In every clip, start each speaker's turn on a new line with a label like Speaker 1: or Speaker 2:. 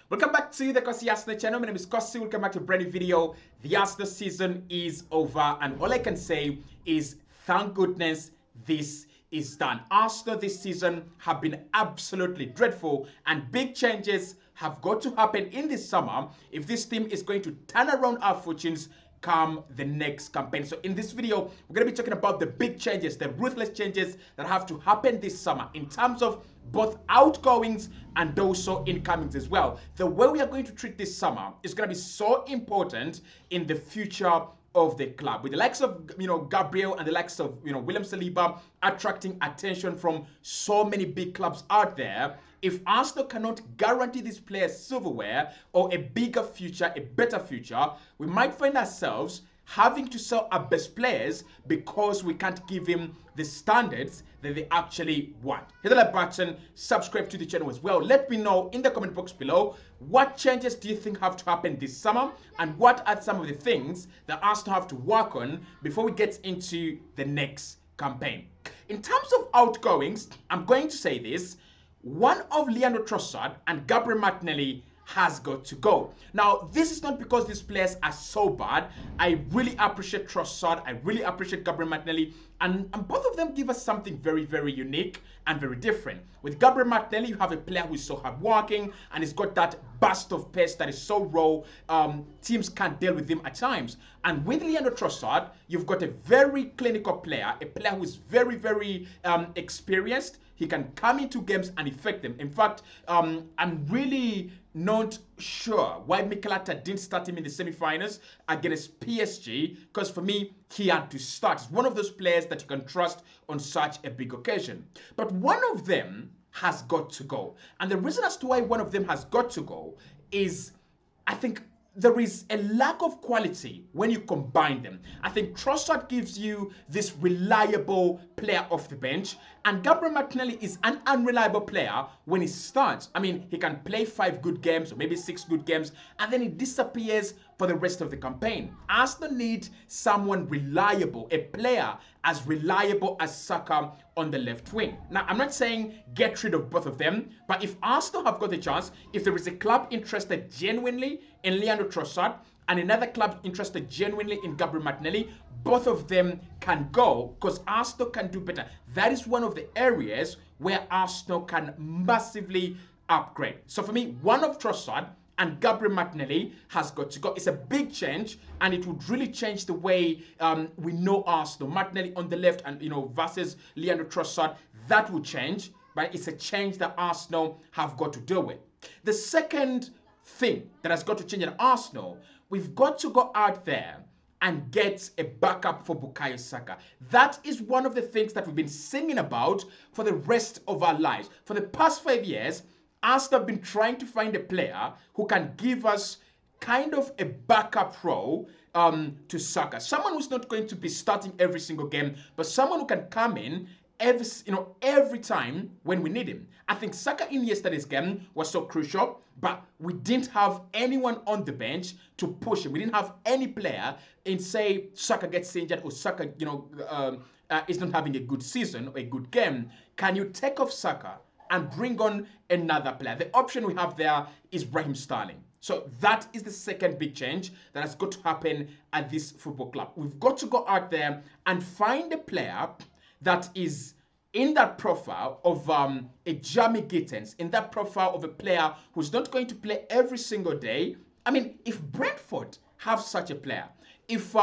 Speaker 1: Welcome back to the Kosi Arsenal channel. My name is Kosi. Welcome back to a brand new video. The Arsenal season is over, and all I can say is thank goodness this is done. Arsenal this season have been absolutely dreadful, and big changes have got to happen in this summer if this team is going to turn around our fortunes come the next campaign. So in this video, we're going to be talking about the big changes, the ruthless changes that have to happen this summer in terms of both outgoings and also incomings as well. The way we are going to treat this summer is going to be so important in the future of the club, with the likes of Gabriel and the likes of William Saliba attracting attention from so many big clubs out there. If Arsenal cannot guarantee these players silverware or a bigger future, a better future, we might find ourselves having to sell our best players because we can't give him the standards that they actually want. Hit the like button, subscribe to the channel as well. Let me know in the comment box below, what changes do you think have to happen this summer, and what are some of the things that Arsenal have to work on before we get into the next campaign. In terms of outgoings, I'm going to say this: one of Leandro Trossard and Gabriel Martinelli has got to go. Now, this is not because these players are so bad. I really appreciate Trossard. I really appreciate Gabriel Martinelli. And both of them give us something very, very unique and very different. With Gabriel Martinelli, you have a player who is so hardworking and he's got that burst of pace that is so raw. Teams can't deal with him at times. And with Leandro Trossard, you've got a very clinical player, a player who is very, very experienced. He can come into games and affect them. In fact, I'm really not sure why Mikel Arteta didn't start him in the semi-finals against PSG, because for me, he had to start. He's one of those players that you can trust on such a big occasion. But one of them has got to go. And the reason as to why one of them has got to go is, I think, there is a lack of quality when you combine them. I think Trossard gives you this reliable player off the bench, and Gabriel Martinelli is an unreliable player when he starts. I mean, he can play 5 good games or maybe 6 good games, and then he disappears for the rest of the campaign. Arsenal need someone reliable, a player as reliable as Saka on the left wing. Now, I'm not saying get rid of both of them, but if Arsenal have got the chance, if there is a club interested genuinely in Leandro Trossard and another club interested genuinely in Gabriel Martinelli, both of them can go, because Arsenal can do better. That is one of the areas where Arsenal can massively upgrade. So for me, one of Trossard and Gabriel Martinelli has got to go. It's a big change, and it would really change the way we know Arsenal. Martinelli on the left and versus Leandro Trossard, that would change, but it's a change that Arsenal have got to deal with. The second thing that has got to change at Arsenal, we've got to go out there and get a backup for Bukayo Saka. That is one of the things that we've been singing about for the rest of our lives. For the past 5 years, Arsenal have been trying to find a player who can give us kind of a backup role to Saka. Someone who's not going to be starting every single game, but someone who can come in every time when we need him. I think Saka in yesterday's game was so crucial, but we didn't have anyone on the bench to push him. We didn't have any player in, say, Saka gets injured or Saka, is not having a good season or a good game. Can you take off Saka and bring on another player? The option we have there is Raheem Sterling. So that is the second big change that has got to happen at this football club. We've got to go out there and find a player that is in that profile of a Jamie Gittens, in that profile of a player who's not going to play every single day. I mean, if Brentford have such a player, if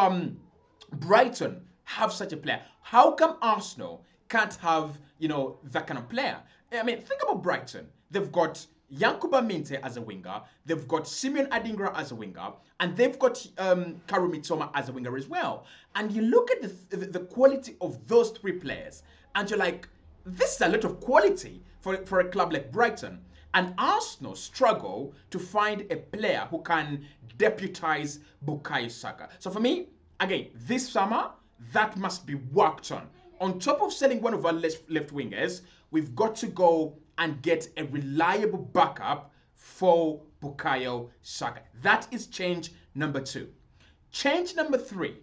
Speaker 1: Brighton have such a player, how come Arsenal can't have, that kind of player? I mean, think about Brighton. They've got Yankuba Minte as a winger, they've got Simeon Adingra as a winger, and they've got Karu Mitoma as a winger as well. And you look at the quality of those 3 players, and you're like, this is a lot of quality for a club like Brighton. And Arsenal struggle to find a player who can deputize Bukayo Saka. So for me, again, this summer, that must be worked on. On top of selling one of our left wingers, we've got to go and get a reliable backup for Bukayo Saka. That is change number 2. Change number 3,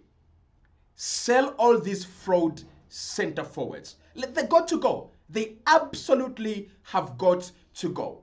Speaker 1: sell all these fraud center forwards. They got to go. They absolutely have got to go.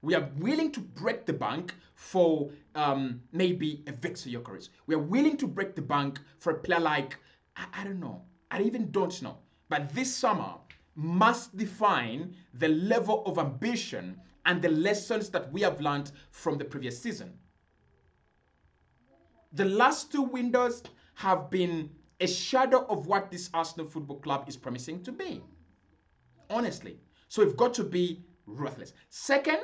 Speaker 1: We are willing to break the bank for maybe a Victor Gyökeres. We are willing to break the bank for a player like, I don't know. I even don't know. But this summer must define the level of ambition and the lessons that we have learned from the previous season. The last two windows have been a shadow of what this Arsenal Football Club is promising to be. Honestly. So we've got to be ruthless. Second,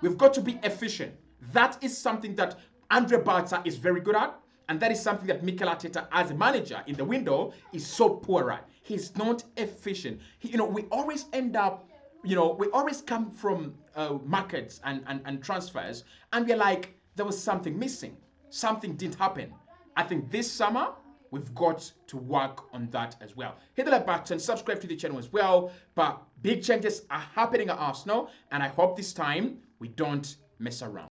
Speaker 1: we've got to be efficient. That is something that Andre Barca is very good at. And that is something that Mikel Arteta, as a manager in the window, is so poor at. He's not efficient. We always end up, we always come from markets and transfers, and we're like, there was something missing. Something didn't happen. I think this summer, we've got to work on that as well. Hit the like button, subscribe to the channel as well. But big changes are happening at Arsenal, and I hope this time we don't mess around.